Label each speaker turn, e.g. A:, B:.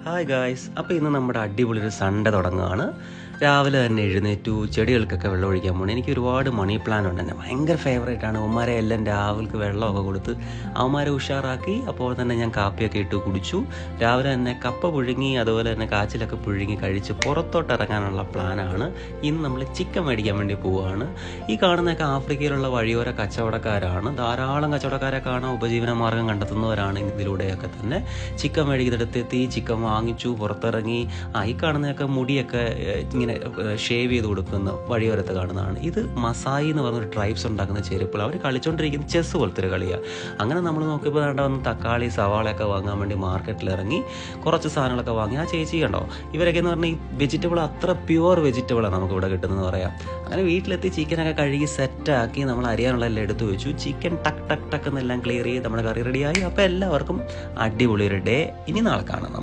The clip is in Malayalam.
A: ഹായ് ഗായ്സ്, അപ്പോൾ ഇന്ന് നമ്മുടെ അടിപൊളി ഒരു സൺഡേ തുടങ്ങുകയാണ്. രാവിലെ തന്നെ എഴുന്നേറ്റു ചെടികൾക്കൊക്കെ വെള്ളം ഒഴിക്കാൻ പോകണം. എനിക്ക് ഒരുപാട് മണി പ്ലാന്റ് ഉണ്ട്, എന്നെ ഭയങ്കര ഫേവറേറ്റാണ്. അവന്മാരെ എല്ലാം രാവിലെ വെള്ളമൊക്കെ കൊടുത്ത് അവന്മാരെ ഉഷാറാക്കി. അപ്പോൾ തന്നെ ഞാൻ കാപ്പിയൊക്കെ ഇട്ട് കുടിച്ചു. രാവിലെ തന്നെ കപ്പ പുഴുങ്ങി അതുപോലെ തന്നെ കാച്ചിലൊക്കെ പുഴുങ്ങി കഴിച്ച് പുറത്തോട്ട് ഇറങ്ങാനുള്ള പ്ലാനാണ്. ഇന്ന് നമ്മൾ ചിക്കൻ മേടിക്കാൻ വേണ്ടി പോവുകയാണ്. ഈ കാണുന്നതൊക്കെ ആഫ്രിക്കയിലുള്ള വഴിയോര കച്ചവടക്കാരാണ്. ധാരാളം കച്ചവടക്കാരെ കാണാൻ ഉപജീവന മാർഗം കണ്ടെത്തുന്നവരാണ് ഇതിലൂടെയൊക്കെ തന്നെ. ചിക്കൻ മേടിക്കുന്നിടത്തെത്തി ചിക്കൻ വാങ്ങിച്ചു, പുറത്തിറങ്ങി. ഈ കാണുന്നതൊക്കെ മുടിയൊക്കെ ഇങ്ങനെ ഷേവ് ചെയ്ത് കൊടുക്കുന്ന വഴിയോരത്ത് കാണുന്നതാണ്. ഇത് മസായി എന്ന് പറഞ്ഞൊരു ട്രൈബ്സ് ഉണ്ടാക്കുന്ന ചെരുപ്പുകൾ. അവർ കളിച്ചുകൊണ്ടിരിക്കുന്ന ചെസ്സ് പോലത്തെ ഒരു കളിയാണ്. അങ്ങനെ നമ്മൾ നോക്കിയപ്പോൾ വേണ്ട വന്ന് തക്കാളി സവാളയൊക്കെ വാങ്ങാൻ വേണ്ടി മാർക്കറ്റിൽ ഇറങ്ങി കുറച്ച് സാധനങ്ങളൊക്കെ വാങ്ങി. ആ ചേച്ചി കണ്ടോ, ഇവരൊക്കെ എന്ന് പറഞ്ഞാൽ ഈ വെജിറ്റബിൾ അത്ര പ്യുവർ വെജിറ്റബിളാണ് നമുക്ക് ഇവിടെ കിട്ടുന്നതെന്ന് പറയാം. അങ്ങനെ വീട്ടിലെത്തി ചിക്കനൊക്കെ കഴുകി സെറ്റാക്കി നമ്മൾ അരിയാനുള്ള എല്ലാം എടുത്തു വെച്ചു. ചിക്കൻ ടക്ക് ടക്ക് ടക്ക് എന്നെല്ലാം ക്ലിയർ ചെയ്ത് നമ്മുടെ കറി റെഡിയായി. അപ്പോൾ എല്ലാവർക്കും അടിപൊളി ഒരു ഡേ. ഇനി നാളെ കാണാം.